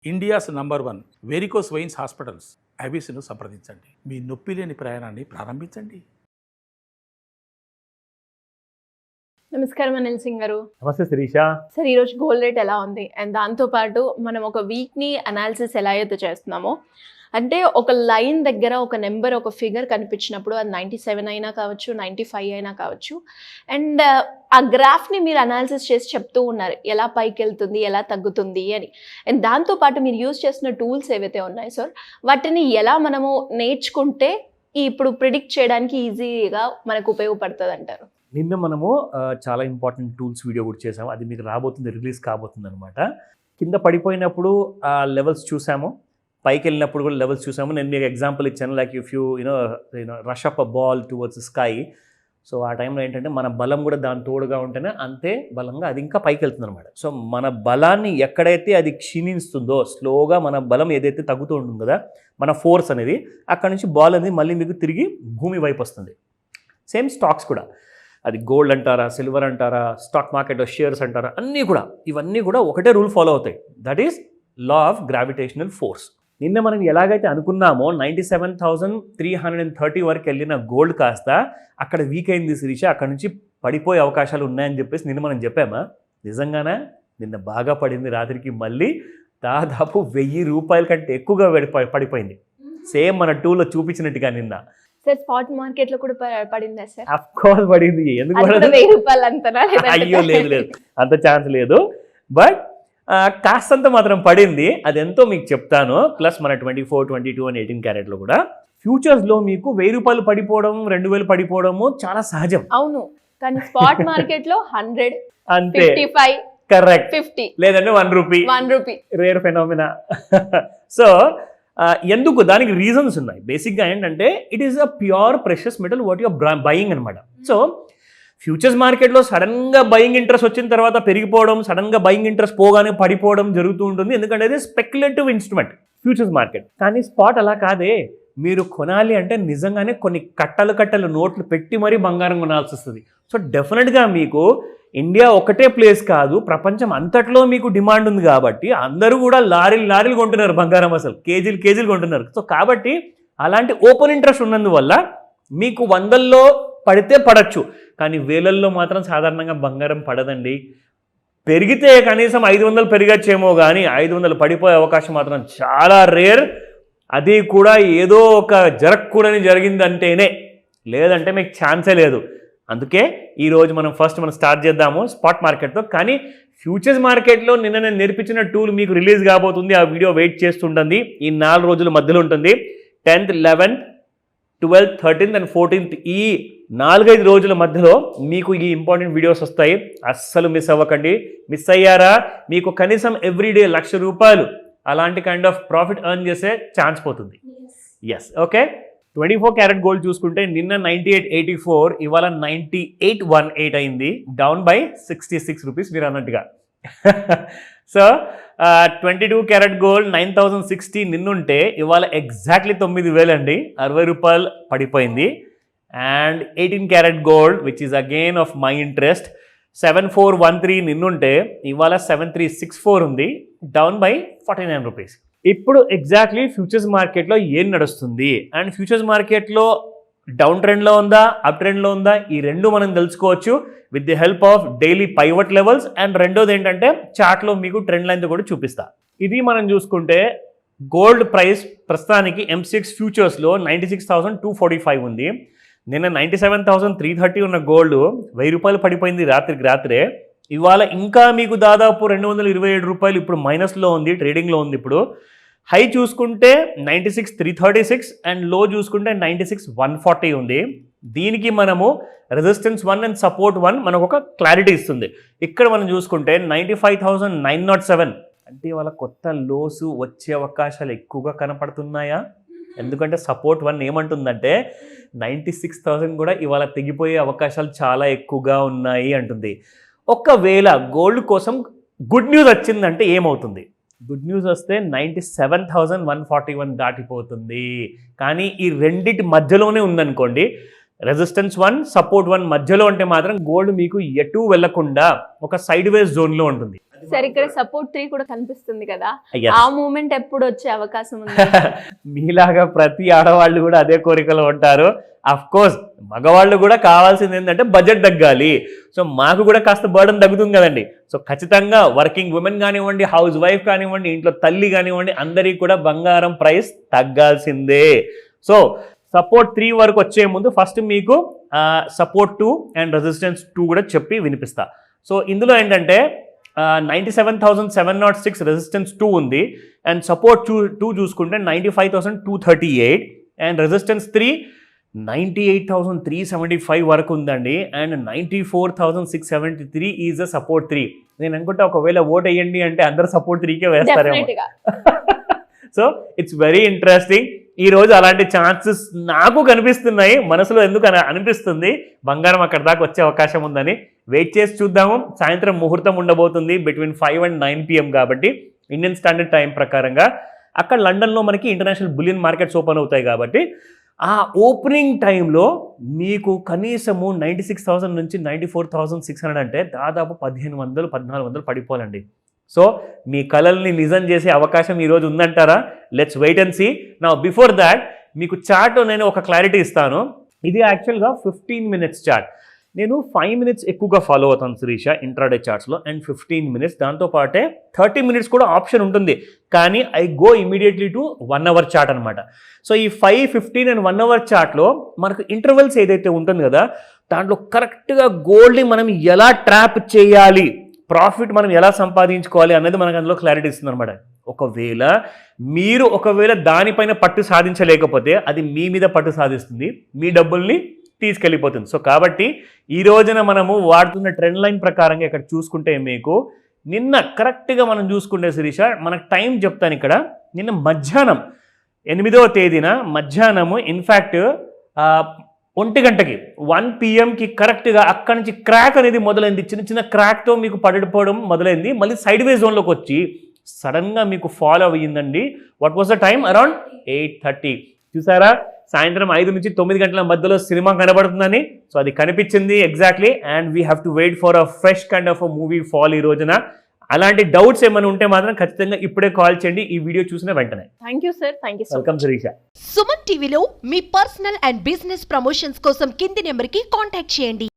India's number 1 varicose veins hospitals ఐబీసీను సంప్రదించండి. మీ నొప్పి లేని ప్రయాణాన్ని ప్రారంభించండి. నమస్కారం అనిల్ సింగ్ గారు. నమస్తే శిరీష. సార్, ఈరోజు గోల్డ్ రేట్ ఎలా ఉంది అండ్ దాంతోపాటు మనం ఒక వీక్ని అనాలిసిస్ ఎలా అయితే చేస్తున్నామో, అంటే ఒక లైన్ దగ్గర ఒక నెంబర్, ఒక ఫిగర్ కనిపించినప్పుడు అది 97 అయినా కావచ్చు, 95 అయినా కావచ్చు, అండ్ ఆ గ్రాఫ్ని మీరు అనాలిసిస్ చేసి చెప్తూ ఉన్నారు ఎలా పైకి వెళ్తుంది, ఎలా తగ్గుతుంది అని. అండ్ దాంతోపాటు మీరు యూజ్ చేసిన టూల్స్ ఏవైతే ఉన్నాయో సార్, వాటిని ఎలా మనము నేర్చుకుంటే ఇప్పుడు ప్రిడిక్ట్ చేయడానికి ఈజీగా మనకు ఉపయోగపడుతుంది అంటారు? నిన్న మనము చాలా ఇంపార్టెంట్ టూల్స్ వీడియో కూడా చేసాము. అది మీకు రాబోతుంది, రిలీజ్ కాబోతుంది అనమాట. కింద పడిపోయినప్పుడు ఆ లెవెల్స్ చూసాము, పైకి వెళ్ళినప్పుడు కూడా లెవెల్స్ చూసాము. నేను మీకు ఎగ్జాంపుల్ ఇచ్చాను, like if you rush up a ball towards sky. So ఆ టైంలో ఏంటంటే మన బలం కూడా దాని తోడుగా ఉంటేనే అంతే బలంగా అది ఇంకా పైకి వెళ్తుంది అనమాట. సో మన బలాన్ని ఎక్కడైతే అది క్షీణిస్తుందో, స్లోగా మన బలం ఏదైతే తగ్గుతూ ఉంటుంది కదా, మన ఫోర్స్ అనేది, అక్కడ నుంచి బాల్ అనేది మళ్ళీ మీకు తిరిగి భూమి వైపు వస్తుంది. సేమ్ స్టాక్స్ కూడా, అది గోల్డ్ అంటారా, సిల్వర్ అంటారా, స్టాక్ మార్కెట్లో షేర్స్ అంటారా, ఇవన్నీ కూడా ఒకటే రూల్ ఫాలో అవుతాయి. That is law of gravitational force. నిన్న మనం ఎలాగైతే అనుకున్నామో 97,330 వరకు వెళ్ళిన గోల్డ్ కాస్త అక్కడ వీక్ అయింది శిరీష, అక్కడ నుంచి పడిపోయే అవకాశాలు ఉన్నాయని చెప్పేసి నిన్న మనం చెప్పామా? నిజంగానే నిన్న బాగా పడింది. రాత్రికి మళ్ళీ దాదాపు 1000 రూపాయల కంటే ఎక్కువగా పడిపోయింది. సేమ్ మన టూలో చూపించినట్టుగా నిన్న. సార్, స్పాట్ మార్కెట్ లో కూడా పడిందా సార్? అఫ్ కోర్స్ పడింది. ఎందుకు 1000 రూపాయలు అంతనా? అయ్యో లేదు, అంత ఛాన్స్ లేదు. బట్ కాస్తంత మాత్రం పడింది. అది ఎంతో మీకు చెప్తాను. ప్లస్ మన 24, 22 అండ్ 18 క్యారెట్లో కూడా ఫ్యూచర్స్లో మీకు 1000 రూపాయలు పడిపోవడం, 2000 పడిపోవడము చాలా సహజం. అవును, కానీ స్పాట్ మార్కెట్ లో 100, అంతే, 55, కరెక్ట్, 50 లేదంటే 1 రూపీ. Rare phenomena. సో ఎందుకు, దానికి రీజన్స్ ఉన్నాయి. బేసిక్గా ఏంటంటే it is a pure precious metal what your buying అనమాట. సో ఫ్యూచర్స్ మార్కెట్లో సడన్గా బయింగ్ ఇంట్రెస్ట్ వచ్చిన తర్వాత పెరిగిపోవడం, సడన్గా బయింగ్ ఇంట్రెస్ట్ పోగానే పడిపోవడం జరుగుతూ ఉంటుంది. ఎందుకంటే ఇది స్పెక్యులేటివ్ ఇన్స్ట్రుమెంట్ ఫ్యూచర్స్ మార్కెట్. కానీ స్పాట్ అలా కాదే. మీరు కొనాలి అంటే నిజంగానే కొన్ని కట్టలు నోట్లు పెట్టి మరీ బంగారం కొనాల్సి వస్తుంది. సో డెఫినెట్గా మీకు ఇండియా ఒకటే ప్లేస్ కాదు, ప్రపంచం అంతట్లో మీకు డిమాండ్ ఉంది కాబట్టి అందరూ కూడా లారీలు కొంటున్నారు బంగారం, అసలు కేజీలు కొంటున్నారు. సో కాబట్టి అలాంటి ఓపెన్ ఇంట్రెస్ట్ ఉన్నందువల్ల మీకు 100లో పడితే పడచ్చు, కానీ 1000లో మాత్రం సాధారణంగా బంగారం పడదండి. పెరిగితే కనీసం 500 పెరగచ్చేమో, కానీ 500 పడిపోయే అవకాశం మాత్రం చాలా రేర్. అది కూడా ఏదో ఒక జరగకూడని జరిగిందంటేనే, లేదంటే మీకు ఛాన్సే లేదు. అందుకే ఈరోజు మనం స్టార్ట్ చేద్దాము స్పాట్ మార్కెట్తో. కానీ ఫ్యూచర్స్ మార్కెట్లో నిన్న నేను నేర్పించిన టూల్ మీకు రిలీజ్ కాబోతుంది. ఆ వీడియో వెయిట్ చేస్తుంటుంది. ఈ 4 రోజుల మధ్యలో ఉంటుంది. 10th, 11th, 12th, 13th and 14th ఈ 4-5 రోజుల మధ్యలో మీకు ఈ ఇంపార్టెంట్ వీడియోస్ వస్తాయి. అస్సలు మిస్ అవ్వకండి. మిస్ అయ్యారా మీకు కనీసం ఎవ్రీడే 1,00,000 రూపాయలు అలాంటి కైండ్ ఆఫ్ ప్రాఫిట్ ఎర్న్ చేసే ఛాన్స్ పోతుంది. Yes, okay. 24 క్యారెట్ గోల్డ్ చూసుకుంటే నిన్న 98.84, ఇవాళ 98.18 అయింది, డౌన్ బై 66 రూపీస్ మీరు అన్నట్టుగా. సో 22 క్యారెట్ గోల్డ్ 9,060 నిన్నుంటే ఇవాళ ఎగ్జాక్ట్లీ 9,000 అండి, 60 రూపాయలు పడిపోయింది. And 18 carat gold which is again of my interest 7413 నిన్నుంటే ఇవాళ 7364 ఉంది, డౌన్ బై 49 రూపీస్. ఇప్పుడు ఎగ్జాక్ట్లీ ఫ్యూచర్స్ మార్కెట్లో ఏం నడుస్తుంది అండ్ ఫ్యూచర్స్ మార్కెట్లో డౌన్ ట్రెండ్లో ఉందా, అప్ ట్రెండ్లో ఉందా, ఈ రెండు మనం తెలుసుకోవచ్చు with the help of daily pivot levels. And రెండోది ఏంటంటే చార్ట్లో మీకు ట్రెండ్ లైన్ కూడా చూపిస్తా. ఇది మనం చూసుకుంటే గోల్డ్ ప్రైస్ ప్రస్తుతానికి M6 ఫ్యూచర్స్లో 96,245 ఉంది. నిన్న 97,330 ఉన్న గోల్డ్ 1000 రూపాయలు పడిపోయింది రాత్రే. ఇవాళ ఇంకా మీకు దాదాపు 227 రూపాయలు ఇప్పుడు మైనస్లో ఉంది, ట్రేడింగ్లో ఉంది. ఇప్పుడు హై చూసుకుంటే 96,336 అండ్ లో చూసుకుంటే 96,140 ఉంది. దీనికి మనము రెసిస్టెన్స్ 1 అండ్ సపోర్ట్ 1 మనకు ఒక క్లారిటీ ఇస్తుంది. ఇక్కడ మనం చూసుకుంటే 95,907 అంటే ఇవాళ కొత్త లోసు వచ్చే అవకాశాలు ఎక్కువగా కనపడుతున్నాయా? ఎందుకంటే సపోర్ట్ 1 ఏమంటుందంటే 96,000 కూడా ఇవాళ తెగిపోయే అవకాశాలు చాలా ఎక్కువగా ఉన్నాయి అంటుంది. ఒకవేళ గోల్డ్ కోసం గుడ్ న్యూస్ వచ్చిందంటే ఏమవుతుంది? గుడ్ న్యూస్ వస్తే 97,141 దాటిపోతుంది. కానీ ఈ రెండిటి మధ్యలోనే ఉందనుకోండి, రెసిస్టెన్స్ 1 సపోర్ట్ 1 మధ్యలో ఉంటే మాత్రం గోల్డ్ మీకు ఎటు వెళ్లకుండా ఒక సైడ్ వేస్ జోన్ లో ఉంటుంది. సరే, ఇక్కడ సపోర్ట్ 3 కూడా కనిపిస్తుంది కదా, Yes. ఆ మూమెంట్ ఎప్పుడు వచ్చే అవకాశం ఉంది? మీలాగా ప్రతి ఆడవాళ్ళు కూడా అదే కోరికలో ఉంటారు. అఫ్ కోర్స్ మగవాళ్ళు కూడా కావాల్సింది ఏంటంటే బడ్జెట్ తగ్గాలి. సో మాకు కూడా కాస్త బర్డన్ తగ్గుతుంది కదండి. సో ఖచ్చితంగా వర్కింగ్ ఉమెన్ కానివ్వండి, హౌస్ వైఫ్ కానివ్వండి, ఇంట్లో తల్లి కానివ్వండి, అందరికీ కూడా బంగారం ప్రైస్ తగ్గాల్సిందే. సో సపోర్ట్ 3 వరకు వచ్చే ముందు ఫస్ట్ మీకు సపోర్ట్ 2 అండ్ రెసిస్టెన్స్ 2 కూడా చెప్పి వినిపిస్తా. సో ఇందులో ఏంటంటే 97,706 రెసిస్టెన్స్ 2 ఉంది, అండ్ సపోర్ట్ 2 చూసుకుంటే 95,238, అండ్ రెసిస్టెన్స్ 3 98,375 వరకు ఉందండి, అండ్ 94,673 ఈజ్ అ సపోర్ట్ 3. నేను అనుకుంటా ఒకవేళ ఓట్ వేయండి అంటే అందరు సపోర్ట్ 3కే వేస్తారేమో. Definitely గా. So it's very interesting. ఈ రోజు అలాంటి ఛాన్సెస్ నాకు కనిపిస్తున్నాయి, మనసులో ఎందుకు అనిపిస్తుంది బంగారం అక్కడ దాకా వచ్చే అవకాశం ఉందని. వెయిట్ చేసి చూద్దాము. సాయంత్రం ముహూర్తం ఉండబోతుంది బిట్వీన్ 5 and 9 PM కాబట్టి ఇండియన్ స్టాండర్డ్ టైం ప్రకారంగా. అక్కడ లండన్లో మనకి ఇంటర్నేషనల్ బులియన్ మార్కెట్స్ ఓపెన్ అవుతాయి కాబట్టి ఆ ఓపెనింగ్ టైంలో మీకు కనీసము 96,000 నుంచి 94,600 అంటే దాదాపు 1,300-1,400 పడిపోవాలండి. సో మీ కలల్ని నిజం చేసే అవకాశం ఈరోజు ఉందంటారా? Let's wait and see. నా బిఫోర్ దాట్ మీకు చార్ట్ నేను ఒక క్లారిటీ ఇస్తాను. ఇది యాక్చువల్గా 15 minutes చార్ట్. నేను 5 minutes ఎక్కువగా ఫాలో అవుతాను శిరీష ఇంట్రాడే చార్ట్స్లో, అండ్ 15 minutes, దాంతోపాటే 30 minutes కూడా ఆప్షన్ ఉంటుంది. కానీ I go immediately to 1 hour chart అనమాట. సో ఈ 5, 15 and 1 hour చార్ట్లో మనకు ఇంటర్వెల్స్ ఏదైతే ఉంటుంది కదా, దాంట్లో కరెక్ట్గా గోల్డ్ని మనం ఎలా ట్రాప్ చేయాలి, ప్రాఫిట్ మనం ఎలా సంపాదించుకోవాలి అనేది మనకు అందులో క్లారిటీ ఇస్తుంది అనమాట. ఒకవేళ దానిపైన పట్టు సాధించలేకపోతే అది మీ మీద పట్టు సాధిస్తుంది, మీ డబ్బుల్ని తీసుకెళ్ళిపోతుంది. సో కాబట్టి ఈ రోజున మనము వాడుతున్న ట్రెండ్ లైన్ ప్రకారంగా ఇక్కడ చూసుకుంటే మీకు నిన్న కరెక్ట్గా మనం చూసుకుంటే శిరీష మనకు టైం చెప్తాను. ఇక్కడ నిన్న మధ్యాహ్నం 8వ తేదీన మధ్యాహ్నము ఇన్ఫ్యాక్ట్ 1 గంటకి 1 PMకి కరెక్ట్గా అక్కడి నుంచి క్రాక్ అనేది మొదలైంది. చిన్న చిన్న క్రాక్తో మీకు పడిపోవడం మొదలైంది. మళ్ళీ సైడ్ వే జోన్లోకి వచ్చి సడన్గా మీకు ఫాలో అయ్యిందండి. What was the time? Around 8:30. చూసారా, సాయంత్రం 5 నుంచి 9 గంటల మధ్యలో సినిమా కనబడుతుందని. సో అది కనిపించింది exactly, and we have to wait for a fresh kind of a movie fall ఈ రోజున. అలాంటి డౌట్స్ ఏమైనా ఉంటే మాత్రం ఖచ్చితంగా ఇప్పుడే కాల్ చేయండి ఈ వీడియో చూసిన వెంటనే. Thank you sir, thank you. Welcome Sirisha. Suman టీవీలో మీ పర్సనల్ అండ్ బిజినెస్ ప్రమోషన్స్ కోసం కింది నెంబర్కి కాంటాక్ట్ చేయండి.